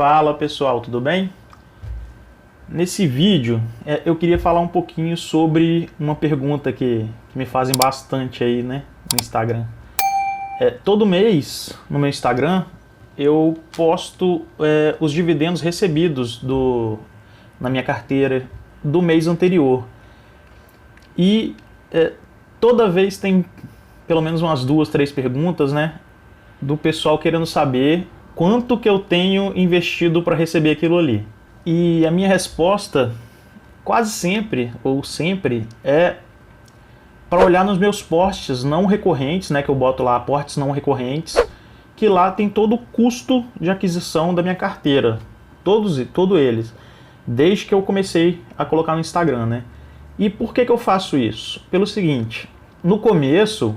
Fala pessoal, tudo bem? Nesse vídeo eu queria falar um pouquinho sobre uma pergunta que me fazem bastante aí, né, no Instagram. Todo mês no meu Instagram eu posto os dividendos recebidos na minha carteira do mês anterior. E toda vez tem pelo menos umas 2, 3 perguntas, né, do pessoal querendo saber quanto que eu tenho investido para receber aquilo ali. E a minha resposta quase sempre, ou sempre, é para olhar nos meus posts não recorrentes, né, que eu boto lá aportes não recorrentes, que lá tem todo o custo de aquisição da minha carteira, todos eles, desde que eu comecei a colocar no Instagram, né? E por que eu faço isso? Pelo seguinte, no começo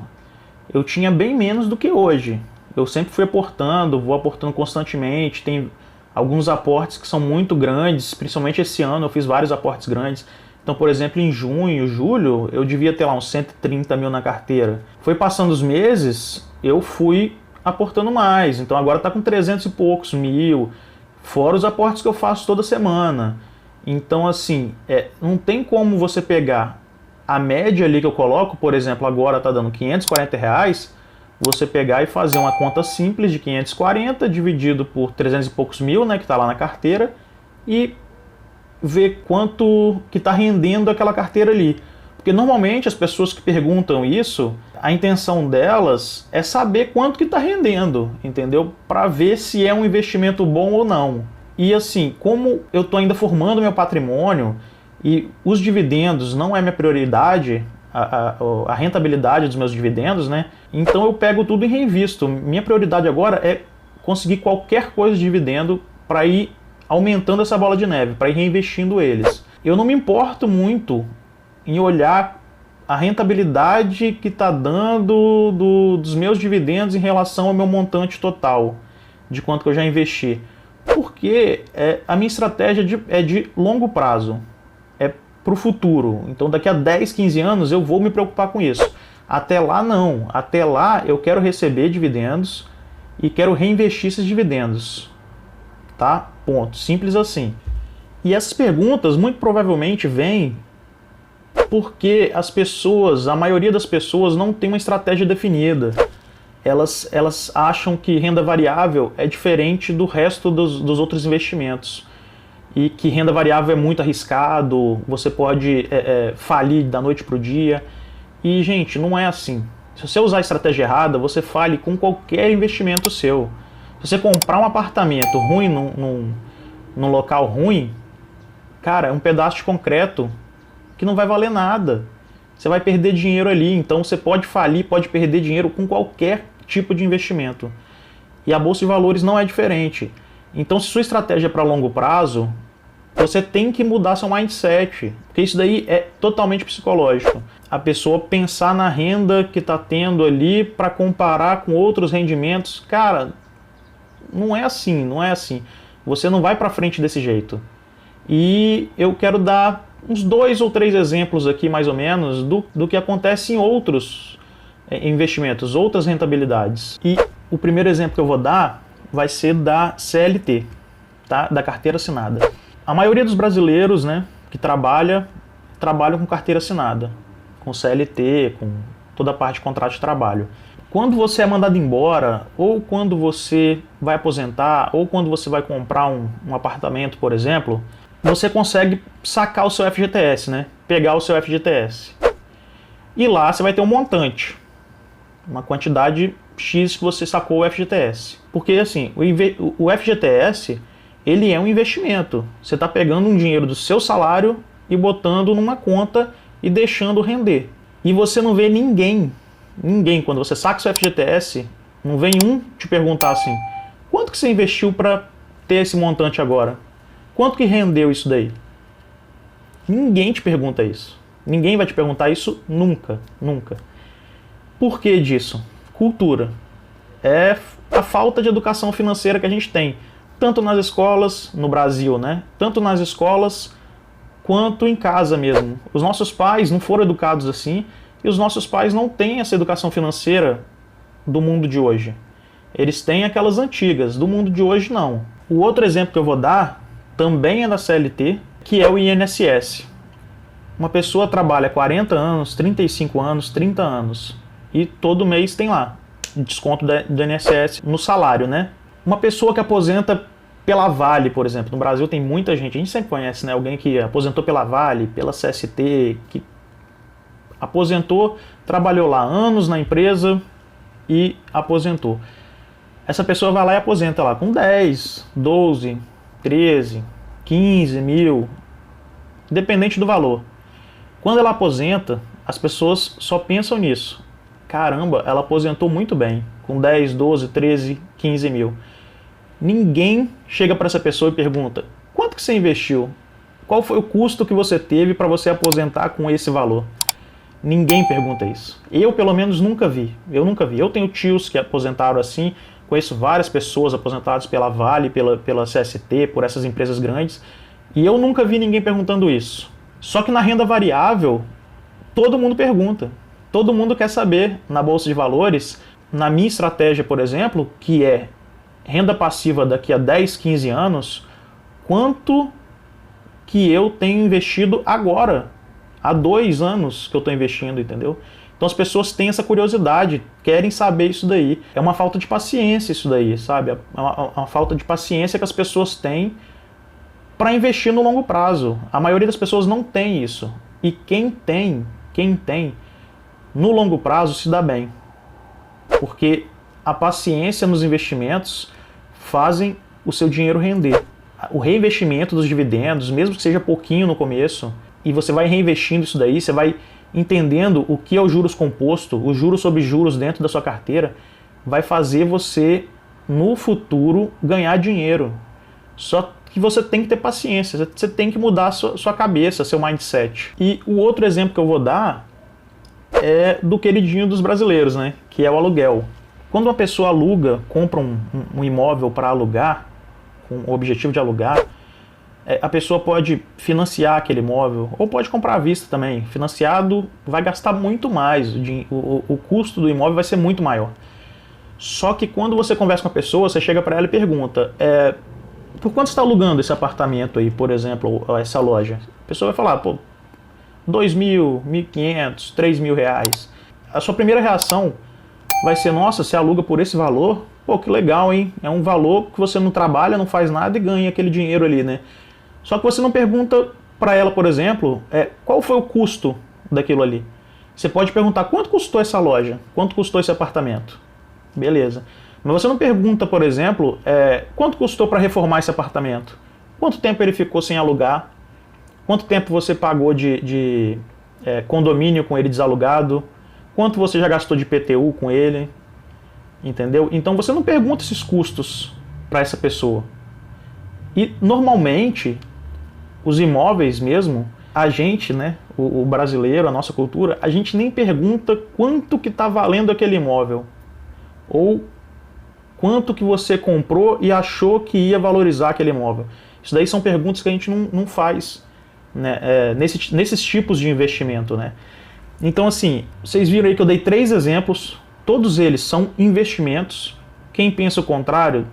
eu tinha bem menos do que hoje. Eu sempre fui aportando, vou aportando constantemente, tem alguns aportes que são muito grandes, principalmente esse ano eu fiz vários aportes grandes. Então, por exemplo, em junho, julho, eu devia ter lá uns 130 mil na carteira. Foi passando os meses, eu fui aportando mais, então agora está com 300 e poucos mil, fora os aportes que eu faço toda semana. Então, assim, não tem como você pegar a média ali que eu coloco, por exemplo, agora está dando R$540, você pegar e fazer uma conta simples de 540 dividido por 300 e poucos mil, né, que está lá na carteira, e ver quanto que está rendendo aquela carteira ali. Porque normalmente as pessoas que perguntam isso, a intenção delas é saber quanto que está rendendo, entendeu? Para ver se é um investimento bom ou não. E assim, como eu estou ainda formando meu patrimônio e os dividendos não é minha prioridade, a rentabilidade dos meus dividendos, né? Então eu pego tudo e reinvisto. Minha prioridade agora é conseguir qualquer coisa de dividendo para ir aumentando essa bola de neve, para ir reinvestindo eles. Eu não me importo muito em olhar a rentabilidade que está dando dos meus dividendos em relação ao meu montante total, de quanto que eu já investi. Porque a minha estratégia é de longo prazo. Para o futuro. Então daqui a 10, 15 anos eu vou me preocupar com isso. Até lá não. Até lá eu quero receber dividendos e quero reinvestir esses dividendos. Tá? Ponto. Simples assim. E essas perguntas muito provavelmente vêm porque a maioria das pessoas não tem uma estratégia definida. Elas acham que renda variável é diferente do resto dos outros investimentos. E que renda variável é muito arriscado, você pode falir da noite para o dia. E, gente, não é assim. Se você usar a estratégia errada, você fale com qualquer investimento seu. Se você comprar um apartamento ruim num local ruim, cara, é um pedaço de concreto que não vai valer nada. Você vai perder dinheiro ali, então você pode falir, pode perder dinheiro com qualquer tipo de investimento. E a Bolsa de Valores não é diferente. Então, se sua estratégia é para longo prazo, você tem que mudar seu mindset, porque isso daí é totalmente psicológico. A pessoa pensar na renda que está tendo ali para comparar com outros rendimentos, cara, não é assim, não é assim. Você não vai para frente desse jeito. E eu quero dar uns 2 ou 3 exemplos aqui, mais ou menos, do que acontece em outros investimentos, outras rentabilidades. E o primeiro exemplo que eu vou dar vai ser da CLT, tá? Da carteira assinada. A maioria dos brasileiros, né, que trabalham com carteira assinada, com CLT, com toda a parte de contrato de trabalho. Quando você é mandado embora, ou quando você vai aposentar, ou quando você vai comprar um apartamento, por exemplo, você consegue sacar o seu FGTS, né? Pegar o seu FGTS. E lá você vai ter um montante, uma quantidade X que você sacou o FGTS. Porque assim, o FGTS, ele é um investimento. Você está pegando um dinheiro do seu salário e botando numa conta e deixando render. E você não vê ninguém, quando você saca o seu FGTS, não vem um te perguntar assim, quanto que você investiu para ter esse montante agora? Quanto que rendeu isso daí? Ninguém te pergunta isso. Ninguém vai te perguntar isso nunca, nunca. Por que disso? Cultura. É a falta de educação financeira que a gente tem, tanto nas escolas, no Brasil, né? Tanto nas escolas quanto em casa mesmo. Os nossos pais não foram educados assim e os nossos pais não têm essa educação financeira do mundo de hoje. Eles têm aquelas antigas, do mundo de hoje não. O outro exemplo que eu vou dar também é da CLT, que é o INSS. Uma pessoa trabalha 40 anos, 35 anos, 30 anos e todo mês tem lá desconto do INSS no salário, né? Uma pessoa que aposenta pela Vale, por exemplo. No Brasil tem muita gente, a gente sempre conhece, né? Alguém que aposentou pela Vale, pela CST, que aposentou, trabalhou lá anos na empresa e aposentou. Essa pessoa vai lá e aposenta lá com 10, 12, 13, 15 mil, independente do valor. Quando ela aposenta, as pessoas só pensam nisso. Caramba, ela aposentou muito bem, com 10, 12, 13, 15 mil. Ninguém chega para essa pessoa e pergunta: quanto que você investiu? Qual foi o custo que você teve para você aposentar com esse valor? Ninguém pergunta isso. Eu, pelo menos, nunca vi. Eu tenho tios que aposentaram assim, conheço várias pessoas aposentadas pela Vale, pela CST, por essas empresas grandes, e eu nunca vi ninguém perguntando isso. Só que na renda variável, todo mundo pergunta. Todo mundo quer saber, na Bolsa de Valores, na minha estratégia, por exemplo, que é renda passiva daqui a 10, 15 anos, quanto que eu tenho investido agora, há 2 anos que eu estou investindo, entendeu? Então as pessoas têm essa curiosidade, querem saber isso daí. É uma falta de paciência isso daí, sabe? É uma falta de paciência que as pessoas têm para investir no longo prazo. A maioria das pessoas não tem isso. E quem tem, no longo prazo se dá bem. Porque a paciência nos investimentos fazem o seu dinheiro render. O reinvestimento dos dividendos, mesmo que seja pouquinho no começo, e você vai reinvestindo isso daí, você vai entendendo o que é o juros composto, o juros sobre juros dentro da sua carteira, vai fazer você, no futuro, ganhar dinheiro. Só que você tem que ter paciência, você tem que mudar a sua cabeça, seu mindset. E o outro exemplo que eu vou dar é do queridinho dos brasileiros, né? Que é o aluguel. Quando uma pessoa aluga, compra um imóvel para alugar, com o objetivo de alugar, a pessoa pode financiar aquele imóvel, ou pode comprar à vista também. Financiado vai gastar muito mais, o custo do imóvel vai ser muito maior. Só que quando você conversa com a pessoa, você chega para ela e pergunta: por quanto você está alugando esse apartamento aí, por exemplo, ou essa loja? A pessoa vai falar: pô, 2.000, 1.500, 3.000 reais. A sua primeira reação vai ser: nossa, você aluga por esse valor? Pô, que legal, hein? É um valor que você não trabalha, não faz nada e ganha aquele dinheiro ali, né? Só que você não pergunta para ela, por exemplo, qual foi o custo daquilo ali. Você pode perguntar: quanto custou essa loja? Quanto custou esse apartamento? Beleza. Mas você não pergunta, por exemplo, quanto custou para reformar esse apartamento? Quanto tempo ele ficou sem alugar? Quanto tempo você pagou de condomínio com ele desalugado? Quanto você já gastou de IPTU com ele? Entendeu? Então você não pergunta esses custos para essa pessoa. E normalmente, os imóveis mesmo, a gente, né, o brasileiro, a nossa cultura, a gente nem pergunta quanto que está valendo aquele imóvel. Ou quanto que você comprou e achou que ia valorizar aquele imóvel. Isso daí são perguntas que a gente não faz, né, nesses tipos de investimento, né? Então, assim, vocês viram aí que eu dei 3 exemplos, todos eles são investimentos. Quem pensa o contrário,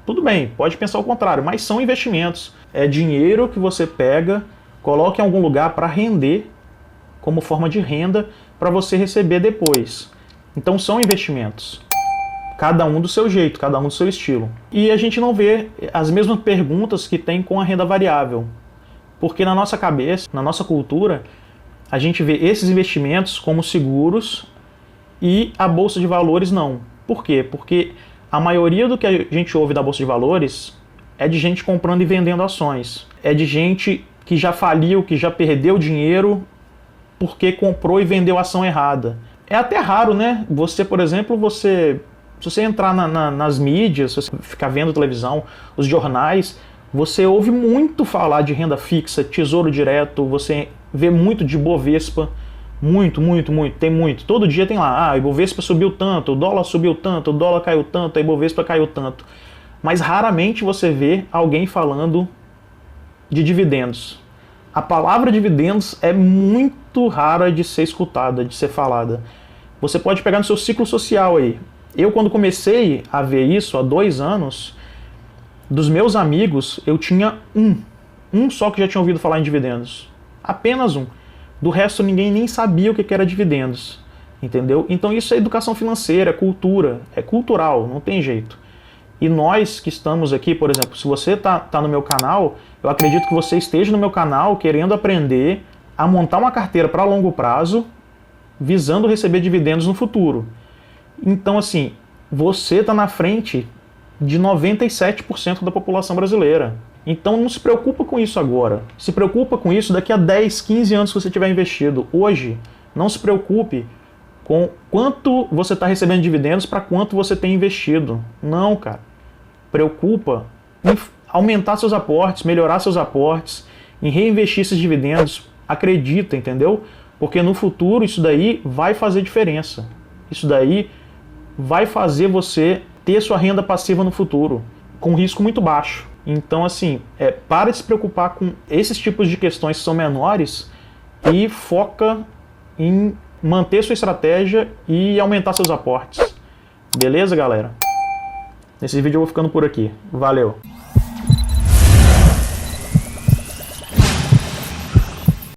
tudo bem, pode pensar o contrário, mas são investimentos. É dinheiro que você pega, coloca em algum lugar para render, como forma de renda, para você receber depois. Então são investimentos. Cada um do seu jeito, cada um do seu estilo. E a gente não vê as mesmas perguntas que tem com a renda variável. Porque na nossa cabeça, na nossa cultura, a gente vê esses investimentos como seguros e a Bolsa de Valores não. Por quê? Porque a maioria do que a gente ouve da Bolsa de Valores é de gente comprando e vendendo ações. É de gente que já faliu, que já perdeu dinheiro porque comprou e vendeu ação errada. É até raro, né? Você, por exemplo, se você entrar nas mídias, se você ficar vendo televisão, os jornais, você ouve muito falar de renda fixa, tesouro direto, você vê muito de Bovespa, muito, tem muito. Todo dia tem lá: o Ibovespa subiu tanto, o dólar subiu tanto, o dólar caiu tanto, a Ibovespa caiu tanto. Mas raramente você vê alguém falando de dividendos. A palavra dividendos é muito rara de ser escutada, de ser falada. Você pode pegar no seu ciclo social aí. Eu, quando comecei a ver isso há 2 anos, Dos meus amigos, eu tinha um só que já tinha ouvido falar em dividendos. Apenas um. Do resto, ninguém nem sabia o que era dividendos. Entendeu? Então isso é educação financeira, é cultura, é cultural, não tem jeito. E nós que estamos aqui, por exemplo, se você tá no meu canal, eu acredito que você esteja no meu canal querendo aprender a montar uma carteira para longo prazo, visando receber dividendos no futuro. Então, assim, você está na frente de 97% da população brasileira. Então não se preocupa com isso agora. Se preocupa com isso daqui a 10, 15 anos que você tiver investido. Hoje, não se preocupe com quanto você está recebendo de dividendos para quanto você tem investido. Não, cara. Preocupa em aumentar seus aportes, melhorar seus aportes, em reinvestir esses dividendos. Acredita, entendeu? Porque no futuro isso daí vai fazer diferença. Isso daí vai fazer você ter sua renda passiva no futuro, com risco muito baixo. Então, assim, para de se preocupar com esses tipos de questões que são menores e foca em manter sua estratégia e aumentar seus aportes. Beleza, galera? Nesse vídeo eu vou ficando por aqui. Valeu!